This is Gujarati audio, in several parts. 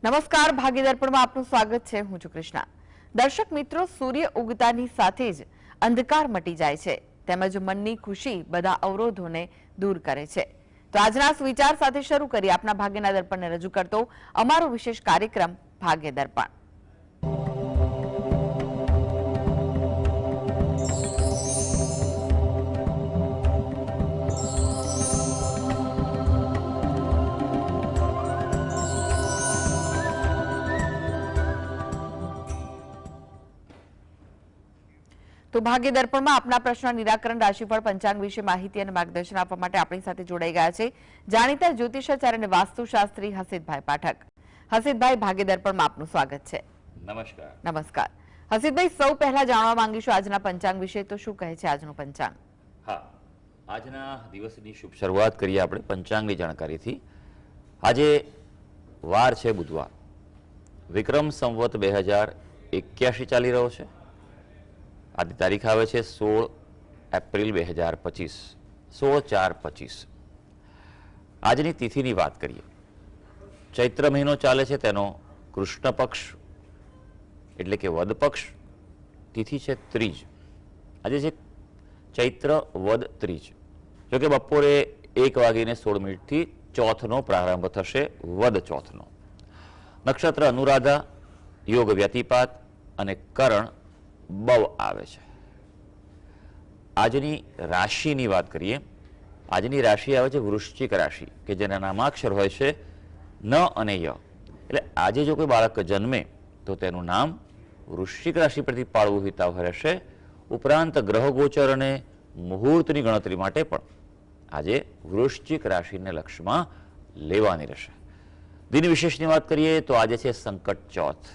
નમસ્કાર, ભાગીદારપણમાં આપનું સ્વાગત છે. હું છું કૃષ્ણા. દર્શક મિત્રો, સૂર્ય ઉગતાની સાથે જ અંધકાર મટી જાય છે તેમજ મનની ખુશી બધા અવરોધોને દૂર કરે છે. તો આજના સુવિચાર સાથે શરૂ કરી આપના ભાગ્યના દર્પણને રજૂ કરતો અમારો વિશેષ કાર્યક્રમ ભાગ્ય દર્પણ. તો ભાગ્ય દર્પણમાં આપના પ્રશ્ન નિરાકરણ, રાશિફળ, પંચાંગ વિશે માહિતી અને માર્ગદર્શન આપવા માટે આપણી સાથે જોડાઈ ગયા છે જાણીતા જ્યોતિષાચાર્ય અને વાસ્તુશાસ્ત્રી હસીતભાઈ પાઠક. હસીતભાઈ, ભાગ્ય દર્પણમાં આપનું સ્વાગત છે. નમસ્કાર. નમસ્કાર. હસીતભાઈ, સૌ પહેલા જાણવા માંગીશું આજના પંચાંગ વિશે. તો શું કહે છે આજનું પંચાંગ? હા, આજના દિવસની શુભ શરૂઆત કરીએ આપણે પંચાંગની જાણકારીથી. આજે વાર છે બુધવાર. વિક્રમ સંવત 2081 ચાલી રહ્યો છે. આજની તારીખ આવે છે 16 એપ્રિલ 2025, 16/4/25. આજની તિથિની વાત કરીએ. ચૈત્ર મહિનો ચાલે છે, તેનો કૃષ્ણ પક્ષ એટલે કે વદ પક્ષ. તિથિ છે ત્રીજ. આજે છે ચૈત્ર વદ ત્રીજ. જોકે બપોરે 1:16 ચોથનો પ્રારંભ થશે, વદ ચોથનો. નક્ષત્ર અનુરાધા, યોગ વ્યતિપાત અને કરણ બવ આવે છે. આજની રાશિની વાત કરીએ. આજની રાશિ આવે છે વૃશ્ચિક રાશિ, કે જેના નામાક્ષર હોય છે ન અને ય. એટલે આજે જો કોઈ બાળક જન્મે તો તેનું નામ વૃશ્ચિક રાશિ પરથી પાળવું હિતાવહ રહેશે. ઉપરાંત ગ્રહ ગોચર અને મુહૂર્તની ગણતરી માટે પણ આજે વૃશ્ચિક રાશિને લક્ષમાં લેવાની રહેશે. દિન વિશેષની વાત કરીએ તો આજે છે સંકટ ચોથ.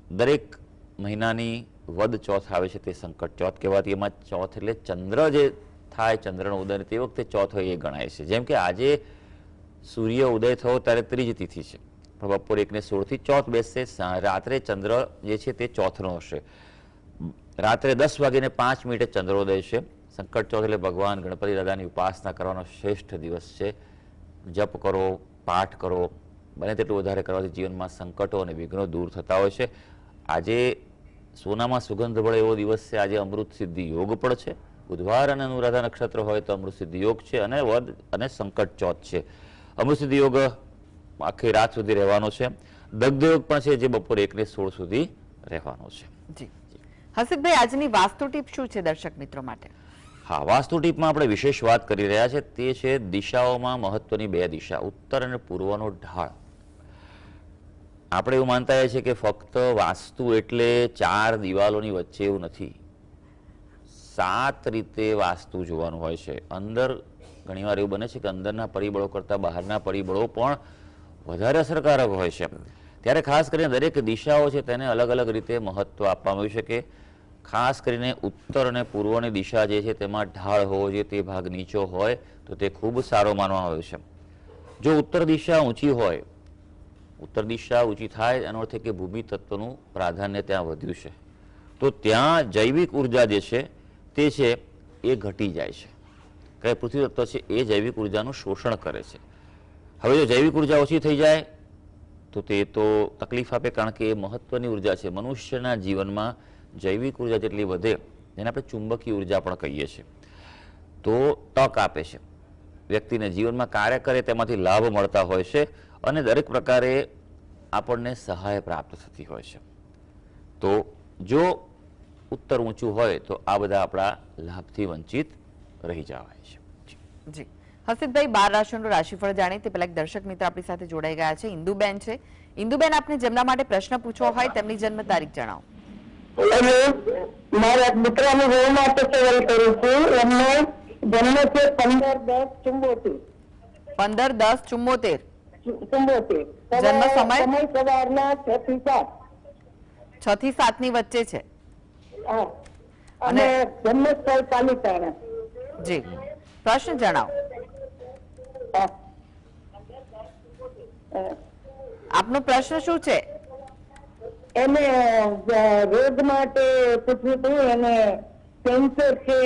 દરેક મહિનાની વદ ચોથ આવે છે તે સંકટ ચોથ કહેવાતી. એમાં ચોથ એટલે ચંદ્ર જે થાય, ચંદ્રનો ઉદય, તે વખતે ચોથ હોય એ ગણાય છે. જેમ કે આજે સૂર્ય ઉદય થયો ત્યારે ત્રીજ તિથિ છે, પણ બપોરે 1:16 ચોથ બેસશે. રાત્રે ચંદ્ર જે છે તે ચોથનો હશે. રાત્રે 10:05 ચંદ્રોદય છે. સંકટ ચોથ એટલે ભગવાન ગણપતિ દાદાની ઉપાસના કરવાનો શ્રેષ્ઠ દિવસ છે. જપ કરો, પાઠ કરો, બને તેટલું વધારે કરવાથી જીવનમાં સંકટો અને વિઘ્નો દૂર થતા હોય છે. આજે સોનામાં સુગંધ ભળે એવો દિવસ છે. આજે અમૃત સિદ્ધિ યોગ પણ છે. બુધવાર અને અનુરાધા નક્ષત્ર હોય તો અમૃત સિદ્ધિ યોગ છે, અને વદ અને સંકટ ચોથ છે. અમૃત સિદ્ધિ યોગ આખી રાત સુધી રહેવાનો છે. દગ્ધ યોગ પણ છે, જે બપોરે 1:16 સુધી રહેવાનો છે. જી હસીતભાઈ, આજની વાસ્તુ ટીપ શું છે દર્શક મિત્રો માટે? હા, વાસ્તુ ટીપમાં આપણે વિશેષ વાત કરી રહ્યા છે તે છે દિશાઓમાં મહત્વની 2 દિશા, ઉત્તર અને પૂર્વનો ઢાળ. આપણે એવું માનતા હોઈએ છીએ કે ફક્ત વાસ્તુ એટલે 4 દિવાલોની વચ્ચે, એવું નથી. 7 રીતે વાસ્તુ જોવાનું હોય છે. અંદર ઘણીવાર એવું બને છે કે અંદરના પરિબળો કરતાં બહારના પરિબળો પણ વધારે અસરકારક હોય છે. ત્યારે ખાસ કરીને દરેક દિશાઓ છે તેને અલગ અલગ રીતે મહત્વ આપવામાં આવ્યું છે. કે ખાસ કરીને ઉત્તર અને પૂર્વની દિશા જે છે તેમાં ઢાળ હોવો જોઈએ, તે ભાગ નીચો હોય તો તે ખૂબ સારો માનવામાં આવ્યો છે. જો ઉત્તર દિશા ઊંચી હોય, ઉત્તર દિશા ઊંચી થાય એનો અર્થ એ કે ભૂમિ તત્વનું પ્રાધાન્ય ત્યાં વધ્યું છે, તો ત્યાં જૈવિક ઉર્જા જે છે તે છે એ ઘટી જાય છે. કે પૃથ્વી તત્વ છે એ જૈવિક ઉર્જાનું શોષણ કરે છે. હવે જો જૈવિક ઉર્જા ઓછી થઈ જાય તો તે તો તકલીફ આપે, કારણ કે એ મહત્વની ઉર્જા છે. મનુષ્યના જીવનમાં જૈવિક ઉર્જા જેટલી વધે, જેને આપણે ચુંબકીય ઉર્જા પણ કહીએ છીએ, તો તક આપે છે. વ્યક્તિને જીવનમાં કાર્ય કરે તેમાંથી લાભ મળતા હોય છે, અને દરેક પ્રકારે આપણને સહાય પ્રાપ્ત થતી હોય છે. તો જો ઉત્તર ઊંચું હોય તો આ બધા આપણા લાભથી વંચિત રહી જવાય છે. જી હસીતભાઈ, 12 રાશિઓનું રાશિફળ જાણીએ તે પહેલા એક દર્શક મિત્ર આપણી સાથે જોડાઈ ગયા છે. ઇન્દુબેન છે. ઇન્દુબેન, આપને જેમના માટે પ્રશ્ન પૂછવો હોય તેમની જન્મ તારીખ જણાવો. મારા દીકરાની વહુ માટે સવાલ કરું છું. એમનો જન્મ છે 15/10/74. 15/10/74. જન્મ સમય સવારના 6 થી 7. 6 થી 7 ની વચ્ચે છે. હા, અને જન્મ સ્થળ પાલિતાણા. જી, પ્રશ્ન જણાવો. આપનો પ્રશ્ન શું છે? એને રોગ માટે પૂછવું હતું. એને કેન્સર છે,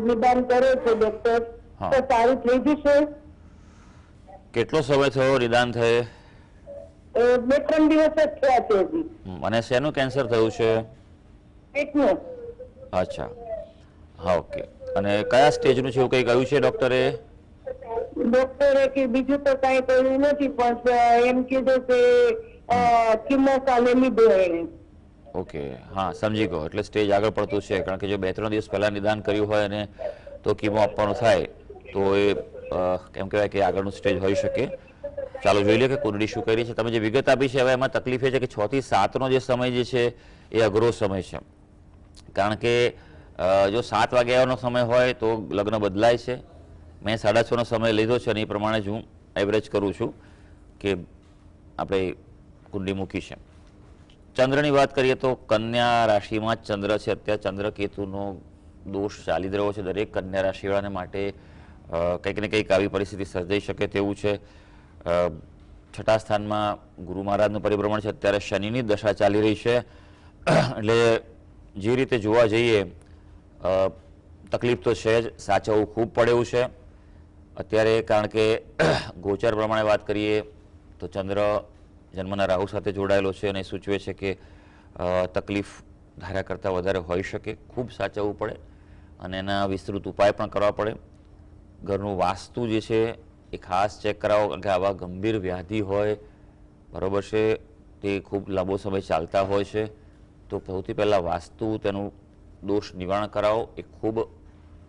નિદાન કરે છે ડોક્ટર, તો સારું થઈ જશે? કેટલો સમય થયો નિદાન થયે? 2-3 દિવસ જ થયા છે હજી. અને શેનું કેન્સર થયું છે? પેટનું. અચ્છા, હા, ઓકે. અને કયા સ્ટેજનું છે એવું કંઈ કહ્યું છે ડોક્ટરે? ડોક્ટરે કે બીજું તો કઈ કર્યું નથી, પણ એમ કીધું કે કિમો કાલે લીધો એને. ઓકે, હા, સમજી ગયો. એટલે સ્ટેજ આગળ પડતું છે, કારણ કે જો 2-3 દિવસ પહેલા નિદાન કર્યું હોય અને તો કીમો આપવાનું થાય તો એ એમ કહેવાય કે આગળનું સ્ટેજ હોઈ શકે. ચાલો જોઈ લે કે કુંડળી શું કરી છે. તમે જે વિગત આપી છે, હવે એમાં તકલીફ એ છે કે 6 થી 7નો જે સમય જે છે એ અઘરો સમય છે, કારણ કે જો 7 વાગ્યાનો સમય હોય તો લગ્ન બદલાય છે. મેં 6:30નો સમય લીધો છે અને એ પ્રમાણે જ હું એવરેજ કરું છું કે આપણે કુંડળી મૂકી છે. ચંદ્રની વાત કરીએ તો કન્યા રાશિમાં જ ચંદ્ર છે. અત્યારે ચંદ્ર કેતુનો દોષ ચાલી રહ્યો છે. દરેક કન્યા રાશિવાળાને માટે કંઈક ને કંઈક આવી પરિસ્થિતિ સર્જાઈ શકે તેવું છે. 6ઠા સ્થાનમાં ગુરુ મહારાજનું પરિભ્રમણ છે. અત્યારે શનિની દશા ચાલી રહી છે. એટલે જે રીતે જોવા જઈએ તકલીફ તો છે જ, સાચવવું ખૂબ પડે એવું છે અત્યારે, કારણ કે ગોચર પ્રમાણે વાત કરીએ તો ચંદ્ર જન્મના રાહુ સાથે જોડાયેલો છે અને સૂચવે છે કે તકલીફ ધાર્યા કરતાં વધારે હોઈ શકે. ખૂબ સાચવવું પડે અને એના વિસ્તૃત ઉપાય પણ કરવા પડે. ઘરનું વાસ્તુ જે છે એ ખાસ ચેક કરાવો, કારણ કે આવા ગંભીર વ્યાધિ હોય, બરાબર છે, તે ખૂબ લાંબો સમય ચાલતા હોય છે, તો સૌથી પહેલાં વાસ્તુ તેનું દોષ નિવારણ કરાવો એ ખૂબ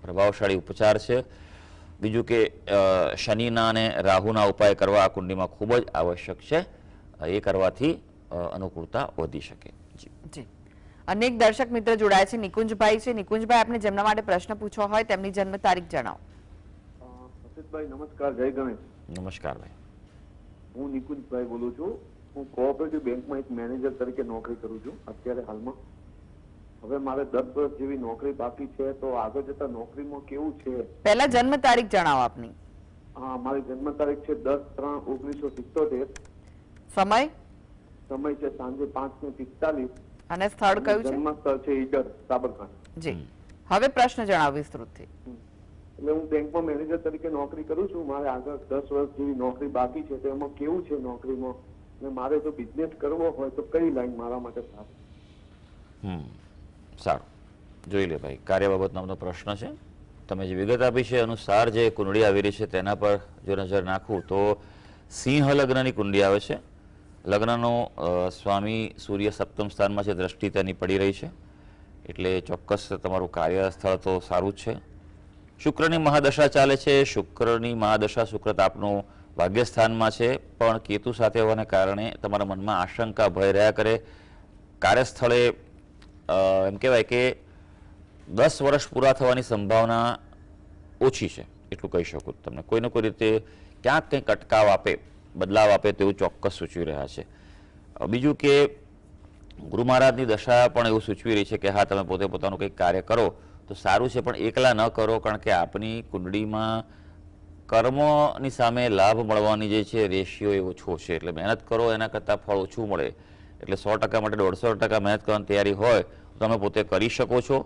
પ્રભાવશાળી ઉપચાર છે. બીજું કે શનિના અને રાહુના ઉપાય કરવા આ કુંડળીમાં ખૂબ જ આવશ્યક છે. એ કરવાથી અનુકૂળતા વધી શકે. જી, અનેક દર્શક મિત્ર જોડાય છે. નિકુંજભાઈ છે. નિકુંજભાઈ, આપને જેમના માટે પ્રશ્ન પૂછવો હોય તેમની જન્મ તારીખ જણાવો. સતીશભાઈ નમસ્કાર, જય ગણેશ. નમસ્કાર ભાઈ. હું નિકુંજભાઈ બોલું છું. હું કોઓપરેટિવ બેંકમાં એક મેનેજર તરીકે નોકરી કરું છું અત્યારે હાલમાં. હવે મારે 10 વર્ષ જેવી નોકરી બાકી છે, તો આગળ જતા નોકરીમાં કેવું છે? પહેલા જન્મ તારીખ જણાવો આપની. હા, મારી જન્મ તારીખ છે 10/3/1977. સમય? સમય છે સાંજે 5:45. અને સ્થળ કયું છે? જન્મ સ્થળ છે ઈડર, સાબરકાંઠા. જી, હવે પ્રશ્ન જણાવો વિસ્તૃતથી. એટલે હું બેંકમાં મેનેજર તરીકે નોકરી કરું છું. મારે આગળ 10 વર્ષ જેવી નોકરી બાકી છે, તો એમાં કેવું છે નોકરીમાં? અને મારે જો બિઝનેસ કરવો હોય તો કઈ લાઈન મારા માટે સારી? સારું, જોઈ લે ભાઈ. કાર્ય બાબતનો આપણો પ્રશ્ન છે. તમે જે વિગત આપી છે અનુસાર જે કુંડળી આવી રહી છે તેના પર જો નજર નાખું તો સિંહ લગ્નની કુંડળી આવે છે. લગ્નનો સ્વામી સૂર્ય 7મ સ્થાનમાં છે, દ્રષ્ટિ તેની પડી રહી છે, એટલે ચોક્કસ તમારું કાર્યસ્થળ તો સારું જ છે. શુક્રની મહાદશા ચાલે છે. શુક્રની મહાદશા શુક્ર તાપનું ભાગ્યસ્થાનમાં છે, પણ કેતુ સાથે હોવાને કારણે તમારા મનમાં આશંકા, ભય રહ્યા કરે. કાર્યસ્થળે એમ કહેવાય કે 10 વર્ષ પૂરા થવાની સંભાવના ઓછી છે, એટલું કહી શકું તમને. કોઈને કોઈ રીતે ક્યાંક કંઈક અટકાવ આપે, બદલાવ આપે તેવું ચોક્કસ સૂચવી રહ્યા છે. બીજું કે ગુરુ મહારાજની દશા પણ એવું સૂચવી રહી છે કે હા, તમે પોતે પોતાનું કંઈક કાર્ય કરો તો સારું છે, પણ એકલા ન કરો, કારણ કે આપની કુંડળીમાં કર્મની સામે લાભ મળવાની જે છે રેશિયો એ ઓછો છે. એટલે મહેનત કરો એના કરતાં ફળ ઓછું મળે. એટલે 100% માટે 150% મહેનત કરવાની તૈયારી હોય તો તમે પોતે કરી શકો છો.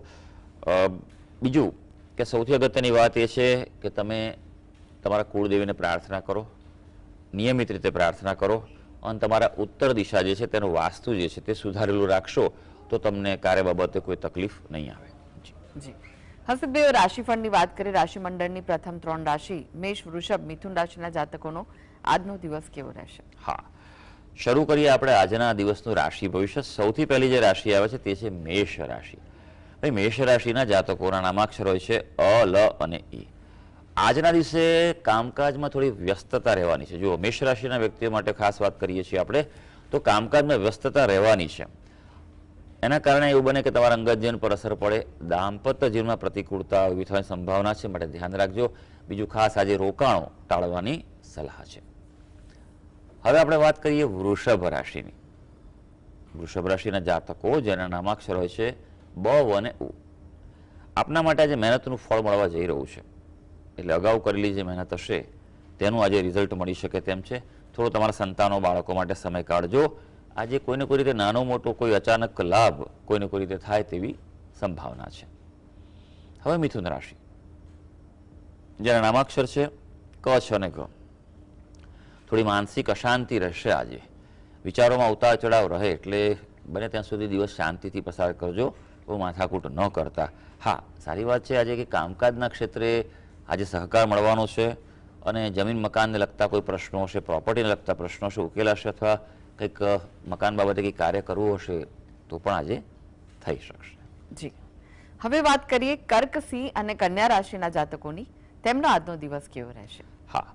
બીજું કે સૌથી અગત્યની વાત એ છે કે તમે તમારા કુળદેવીને પ્રાર્થના કરો, નિયમિત રીતે પ્રાર્થના કરો, અને તમારા ઉત્તર દિશા જે છે તેનું વાસ્તુ જે છે તે સુધારેલું રાખશો તો તમને કાર્ય બાબતે કોઈ તકલીફ નહીં આવે. જી, હસબભાઈ, રાશિફળની વાત કરીએ. રાશિમંડળની પ્રથમ 3 રાશિ મેષ, વૃષભ, મિથુન રાશિના જાતકોનો આજનો દિવસ કેવો રહેશે? હા, શરૂ કરીએ આપણે આજના દિવસનું રાશિ ભવિષ્ય. સૌથી પહેલી જે રાશિ આવે છે તે છે મેષ રાશિ. ભાઈ, મેષ રાશિના જાતકોના નામાક્ષર હોય છે અ, લ અને ઈ. આજના દિવસે કામકાજમાં થોડી વ્યસ્તતા રહેવાની છે. જુઓ, મેષ રાશિના વ્યક્તિઓ માટે ખાસ વાત કરીએ છીએ આપણે તો કામકાજમાં વ્યસ્તતા રહેવાની છે. એના કારણે એવું બને કે તમારા અંગત જીવન પર અસર પડે. દાંપત્ય જીવનમાં પ્રતિકૂળતા ઊભી થવાની સંભાવના છે, માટે ધ્યાન રાખજો. બીજું ખાસ આજે રોકાણો ટાળવાની સલાહ છે. હવે આપણે વાત કરીએ વૃષભ રાશિની. વૃષભ રાશિના જાતકો જેના નામાક્ષર હોય છે બ અને ઉ. આપના માટે આજે મહેનતનું ફળ મળવા જઈ રહ્યું છે. એટલે અગાઉ કરેલી જે મહેનત હશે તેનું આજે રિઝલ્ટ મળી શકે તેમ છે. થોડો તમારા સંતાનો, બાળકો માટે સમય કાઢજો. આજે કોઈને કોઈ રીતે નાનો મોટો કોઈ અચાનક લાભ કોઈને કોઈ રીતે થાય તેવી સંભાવના છે. હવે મિથુન રાશિ જેના નામાક્ષર છે ક, છ અને ગ. થોડી માનસિક અશાંતિ રહેશે આજે. વિચારોમાં ઉતાર ચડાવ રહે એટલે બને ત્યાં સુધી દિવસ શાંતિથી પસાર કરજો, બહુ માથાકૂટ ન કરતા. હા, સારી વાત છે આજે કે કામકાજના ક્ષેત્રે આજે સહકાર મળવાનો છે અને જમીન મકાનને લગતા કોઈ પ્રશ્નો હશે, પ્રોપર્ટીને લગતા પ્રશ્નો હશે ઉકેલાશે, અથવા કંઈક મકાન બાબતે કંઈક કાર્ય કરવું હશે તો પણ આજે થઈ શકશે. જી, હવે વાત કરીએ કર્ક, સિંહ અને કન્યા રાશિના જાતકોની. તેમનો આજનો દિવસ કેવો રહેશે? હા,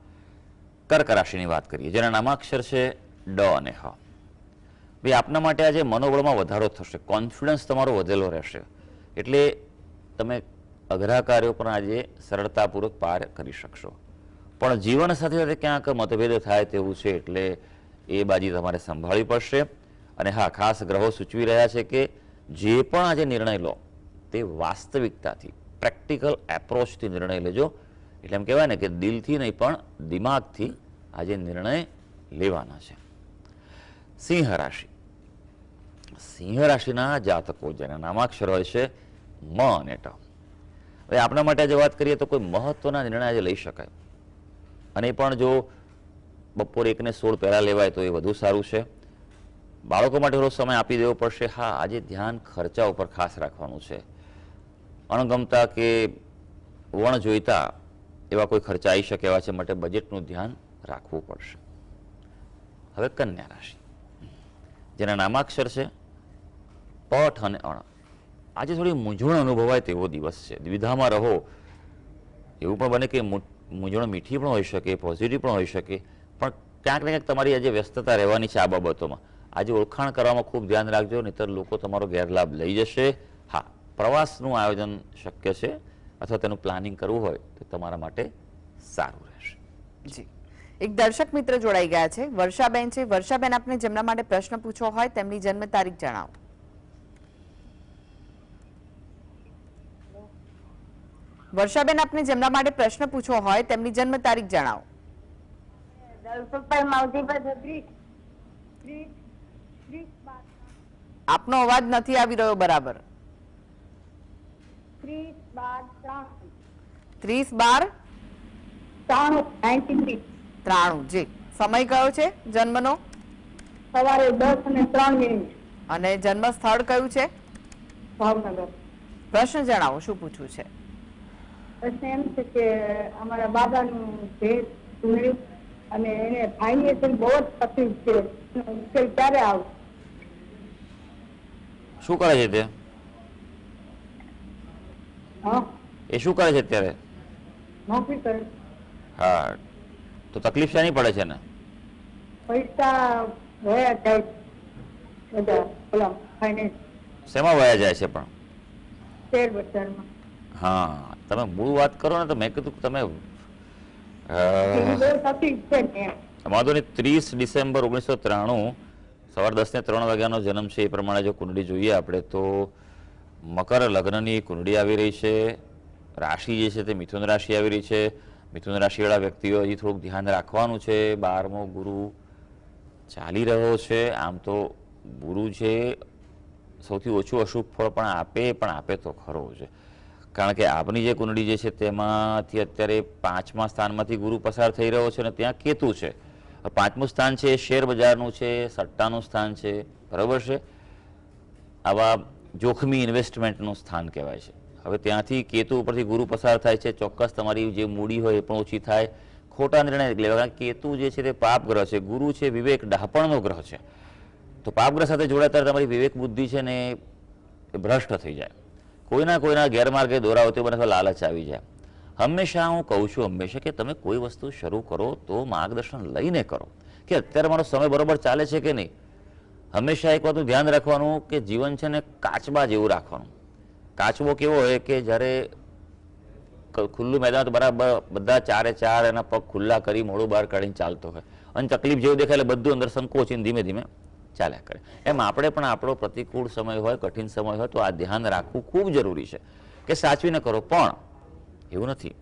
કર્ક રાશિની વાત કરીએ, જેના નામાક્ષર છે ડ અને હ. ભાઈ, આપના માટે આજે મનોબળમાં વધારો થશે, કોન્ફિડન્સ તમારો વધેલો રહેશે, એટલે તમે અઘરા કાર્યો પણ આજે સરળતાપૂર્વક પાર કરી શકશો. પણ જીવન સાથે સાથે ક્યાંક મતભેદ થાય તેવું છે, એટલે એ બાજી તમારે સંભાળવી પડશે. અને હા, ખાસ ગ્રહો સૂચવી રહ્યા છે કે જે પણ આજે નિર્ણય લો તે વાસ્તવિકતાથી, પ્રેક્ટિકલ એપ્રોચથી નિર્ણય લેજો. એટલે એમ કહેવાય ને કે દિલથી નહીં પણ દિમાગથી આજે નિર્ણય લેવાના છે. સિંહ રાશિ. સિંહ રાશિના જાતકો જેના નામાક્ષર હોય છે મ અને ટ. હવે આપણા માટે આજે વાત કરીએ તો કોઈ મહત્વના નિર્ણય આજે લઈ શકાય, અને પણ જો બપોરે 1:16 પહેલા લેવાય તો એ વધુ સારું છે. બાળકો માટે થોડો સમય આપી દેવો પડશે. હા, આજે ધ્યાન ખર્ચા ઉપર ખાસ રાખવાનું છે. અણગમતા કે વણ જોઈતા એવા કોઈ ખર્ચા આવી શકે એવા છે, માટે બજેટનું ધ્યાન રાખવું પડશે. હવે કન્યા રાશિ, જેના નામાક્ષર છે પઠ અને અણ. આજે થોડી મૂંઝવણ અનુભવાય તેવો દિવસ છે. દ્વિધામાં રહો એવું પણ બને કે મૂંઝવણ મીઠી પણ હોઈ શકે, પોઝિટિવ પણ હોઈ શકે, પણ ક્યાંક ને ક્યાંક તમારી આજે વ્યસ્તતા રહેવાની છે આ બાબતોમાં. આજે ઓળખાણ કરવામાં ખૂબ ધ્યાન રાખજો, નહીંતર લોકો તમારો ગેરલાભ લઈ જશે. હા, પ્રવાસનું આયોજન શક્ય છે, અથવા તેનું પ્લાનિંગ કરવું હોય તો તમારા માટે સારું રહેશે. જી, એક દર્શક મિત્ર જોડાઈ ગયા છે, વર્ષાબેન છે. વર્ષાબેન, આપને જેમના માટે પ્રશ્ન પૂછવો હોય તેમની જન્મ તારીખ જણાવો. વર્ષાબેન, આપને જેમના માટે પ્રશ્ન પૂછવો હોય તેમની જન્મ તારીખ જણાવો. આપનો અવાજ નથી આવી રહ્યો બરાબર. 30/12/93. જી, સમય કયો છે જન્મનો? સવારે 10:03. અને જન્મ સ્થળ કયું છે? ભાવનગર. પ્રશ્ન જણાવો, શું પૂછવું છે? પ્રશ્ન એમ છે કે અમારા બાબાનું ભેટ મળ્યું અને એને ફાઇનેન્શિયલ બહુ જ તકલીફ છે, ઉકેલ ક્યારે આવશે? શું કરે છે તે? હા, એ શું કરે છે અત્યારે? નોકરી કરે. હા, તો તકલીફ શાની પડે છે ને? પૈસા વયા જાય બધા, પેલા ફાઇનાન્સ શેમાં વયા જાય છે પણ? શેર બજારમાં. હા, તમે મૂળ વાત કરો ને, તો મેં કીધું કે તમે એની બહુ તકલીફ છે ને એમ. વાંધો નહીં. 30 ડિસેમ્બર 1993 સવારે 10:03 વાગ્યાનો જન્મ છે. એ પ્રમાણે જો કુંડળી જોઈએ આપણે તો મકર લગ્નની કુંડળી આવી રહી છે. રાશિ જે છે તે મિથુન રાશિ આવી રહી છે. મિથુન રાશિવાળા વ્યક્તિઓ હજી થોડુંક ધ્યાન રાખવાનું છે. 12મો ગુરુ ચાલી રહ્યો છે. આમ તો ગુરુ છે સૌથી ઓછું અશુભ ફળ પણ આપે તો ખરો છે, કારણ કે આપની જે કુંડળી જે છે તેમાંથી અત્યારે 5મા સ્થાનમાંથી ગુરુ પસાર થઈ રહ્યો છે અને ત્યાં કેતુ છે. 5મું સ્થાન છે શેર બજારનું છે, સટ્ટાનું સ્થાન છે, બરાબર છે. આવા જોખમી ઇન્વેસ્ટમેન્ટનું સ્થાન કહેવાય છે. હવે ત્યાંથી કેતુ ઉપરથી ગુરુ પસાર થાય છે, ચોક્કસ તમારી જે મૂડી હોય એ પણ ઓછી થાય. ખોટા નિર્ણય લેવા, કારણ કે કેતુ જે છે તે પાપ ગ્રહ છે, ગુરુ છે વિવેક ડહાપણનો ગ્રહ છે. તો પાપગ્રહ સાથે જોડાતા તમારી વિવેક બુદ્ધિ છે ને એ ભ્રષ્ટ થઈ જાય, કોઈના ગેરમાર્ગે દોરાવતી બને, લાલચ આવી જાય. હંમેશા હું કહું છું હંમેશા કે તમે કોઈ વસ્તુ શરૂ કરો તો માર્ગદર્શન લઈને કરો, કે અત્યારે મારો સમય બરોબર ચાલે છે કે નહીં. હંમેશા એક વાતનું ધ્યાન રાખવાનું કે જીવન છે ને કાચબા જેવું રાખવાનું. કાચબો કેવો હોય કે જ્યારે ખુલ્લું મેદાન તો બરાબર બધા ચારે ચાર એના પગ ખુલ્લા કરી મોડું બહાર કાઢીને ચાલતો હોય, અને તકલીફ જેવું દેખાય એટલે બધું અંદર સંકોચીને ધીમે ધીમે ચાલ્યા કરે. એમ આપણે પણ આપણો પ્રતિકૂળ સમય હોય, કઠિન સમય હોય તો આ ધ્યાન રાખવું ખૂબ જરૂરી છે કે સાચવીને કરો. પણ એવું નથી,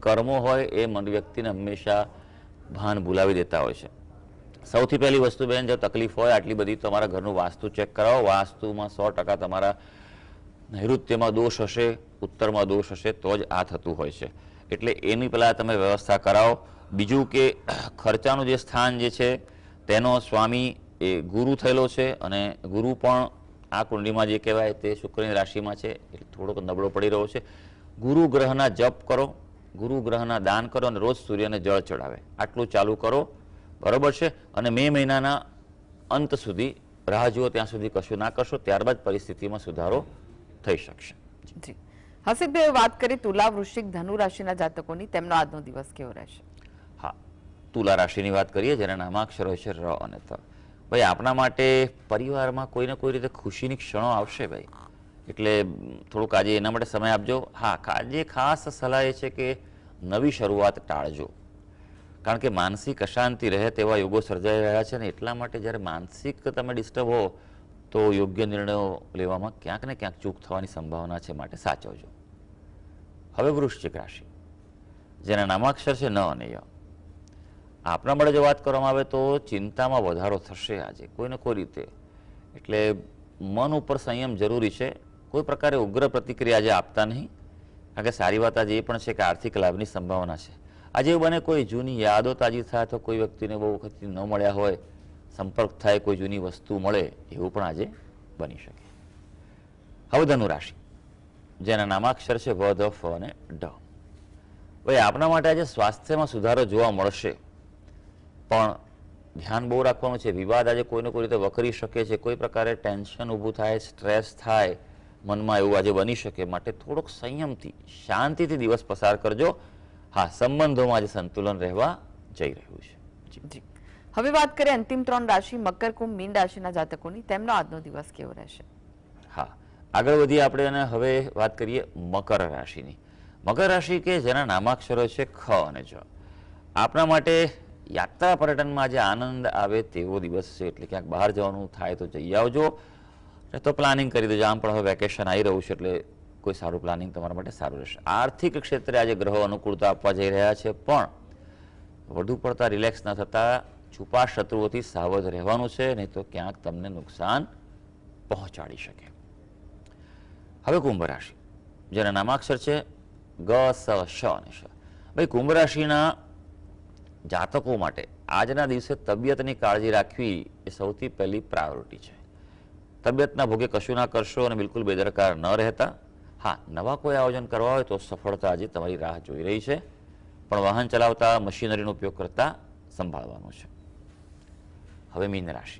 કર્મો હોય એ મન વ્યક્તિને હંમેશા ભાન ભૂલાવી દેતા હોય છે. સૌથી પહેલી વસ્તુ બેન, જો તકલીફ હોય આટલી બધી, તમારા ઘરનું વાસ્તુ ચેક કરાવો. વાસ્તુમાં 100% તમારા નૈઋત્યમાં દોષ હશે, ઉત્તરમાં દોષ હશે તો જ આ થતું હોય છે. એટલે એની પહેલાં તમે વ્યવસ્થા કરાવો. બીજું કે ખર્ચાનું જે સ્થાન જે છે તેનો સ્વામી એ ગુરુ થયેલો છે અને ગુરુ પણ આ કુંડલીમાં જે કહેવાય તે શુક્રની રાશિમાં છે એટલે થોડોક નબળો પડી રહ્યો છે. ગુરુ ગ્રહના જપ કરો, ગુરુ ગ્રહના દાન કરો અને રોજ સૂર્યને જળ ચડાવે, આટલું ચાલુ કરો, બરોબર છે. અને મે મહિનાના અંત સુધી રાહ જુઓ, ત્યાં સુધી કશું ના કરશો, ત્યારબાદ પરિસ્થિતિમાં સુધારો થઈ શકશે. જી હસીબભાઈ, વાત કરી તુલા, વૃશ્ચિક, ધનુ રાશિના જાતકોની, તેમનો આજનો દિવસ કેવો રહેશે? હા, તુલા રાશિની વાત કરીએ જેના નામાક્ષરો હોય છે ર અને ત. ભાઈ, આપણા માટે પરિવારમાં કોઈને કોઈ રીતે ખુશીની ક્ષણો આવશે ભાઈ, એટલે થોડુંક આજે એના માટે સમય આપજો. હા, આજે ખાસ સલાહ એ છે કે નવી શરૂઆત ટાળજો, કારણ કે માનસિક અશાંતિ રહે તેવા યોગો સર્જાઈ રહ્યા છે ને એટલા માટે જ્યારે માનસિક તમે ડિસ્ટર્બ હો તો યોગ્ય નિર્ણયો લેવામાં ક્યાંક ને ક્યાંક ચૂક થવાની સંભાવના છે, માટે સાચવજો. હવે વૃશ્ચિક રાશિ જેના નામાક્ષર છે ન અને ય. આપણા માટે જો વાત કરવામાં આવે તો ચિંતામાં વધારો થશે આજે કોઈને કોઈ રીતે, એટલે મન ઉપર સંયમ જરૂરી છે. કોઈ પ્રકારે ઉગ્ર પ્રતિક્રિયા આજે આપતા નહીં, કારણ કે સારી વાત આજે એ પણ છે કે આર્થિક લાભની સંભાવના છે. આજે એવું બને કોઈ જૂની યાદો તાજી થાય તો કોઈ વ્યક્તિને બહુ વખતથી ન મળ્યા હોય, સંપર્ક થાય, કોઈ જૂની વસ્તુ મળે, એવું પણ આજે બની શકે. હવે ધનુ રાશિ જેના નામાક્ષર છે વ, ધ, ફ અને ઢ. ભાઈ, આપણા માટે આજે સ્વાસ્થ્યમાં સુધારો જોવા મળશે, પણ ધ્યાન બહુ રાખવાનું છે. વિવાદ આજે કોઈને કોઈ રીતે વકરી શકે છે, કોઈ પ્રકારે ટેન્શન ઊભું થાય, સ્ટ્રેસ થાય મનમાં, એવું આજે બની શકે, માટે થોડોક સંયમથી શાંતિથી દિવસ પસાર કરજો. હા, સંબંધોમાં આજે સંતુલન રહેવા જઈ રહ્યું છે. જી હવે વાત કરીએ અંતિમ 3 રાશિ મકર, કુંભ, મીન રાશિના જાતકોની, તેમનો આજનો દિવસ કેવો રહેશે? હા, આગળ વધીએ આપણે અને હવે વાત કરીએ મકર રાશિની. મકર રાશિ કે જેના નામાક્ષરો છે ખ અને જ. આપણા માટે યાત્રા પર્યટનમાં આજે આનંદ આવે તેવો દિવસ છે, એટલે ક્યાંક બહાર જવાનું થાય તો જઈ આવજો, તો પ્લાનિંગ કરી દેજો. આમ પણ હવે વેકેશન આવી રહ્યું છે એટલે કોઈ સારું પ્લાનિંગ તમારા માટે સારું રહેશે. આર્થિક ક્ષેત્રે આજે ગ્રહો અનુકૂળતા આપવા જઈ રહ્યા છે, પણ વધુ પડતા રિલેક્સ ન થતા છુપા શત્રુઓથી સાવધ રહેવાનું છે, નહીં તો ક્યાંક તમને નુકસાન પહોંચાડી શકે. હવે કુંભ રાશિ જેના નામાક્ષર છે ગ, સ, શ અને શ. ભાઈ, કુંભ રાશિના જાતકો માટે આજના દિવસે તબિયતની કાળજી રાખવી એ સૌથી પહેલી પ્રાયોરિટી છે. તબિયતના ભોગે કશું ના કરશો અને બિલકુલ બેદરકાર ન રહેતા. હા, નવા કોઈ આયોજન કરવા હોય તો સફળતા આજે તમારી રાહ જોઈ રહી છે, પણ વાહન ચલાવતા મશીનરીનો ઉપયોગ કરતા સંભાળવાનું છે. હવે મીન રાશિ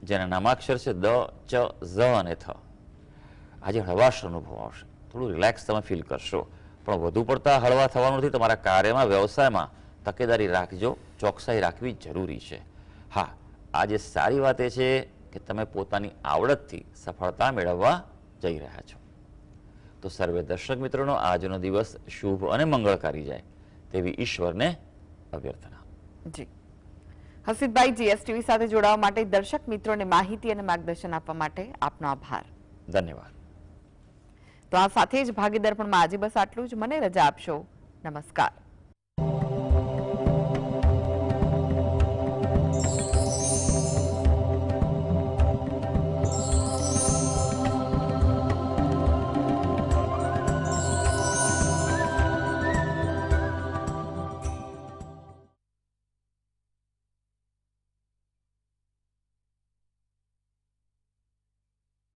જેના નામાક્ષર છે દ, ચ, ઝ અને થ. આજે હળવાશ અનુભવ આવશે, થોડું રિલેક્સ તમે ફીલ કરશો, પણ વધુ પડતા હળવા થવાનું નથી. તમારા કાર્યમાં, વ્યવસાયમાં તકેદારી રાખજો, ચોકસાઈ રાખવી જરૂરી છે. હા, આજે સારી વાત એ છે કે તમે પોતાની આવડતથી સફળતા મેળવવા જઈ રહ્યા છો. તો સર્વે દર્શક મિત્રોનો આજનો દિવસ શુભ અને મંગળકારી જાય તેવી ઈશ્વરને અભ્યર્થના. જી હસીબભાઈ, જીએસટીવી સાથે જોડાવા માટે, દર્શક મિત્રોને માહિતી અને માર્ગદર્શન આપવા માટે આપનો આભાર. ધન્યવાદ. તો આ સાથે જ ભાગીદાર પણ આજે બસ આટલું જ. મને રજા આપશો. નમસ્કાર.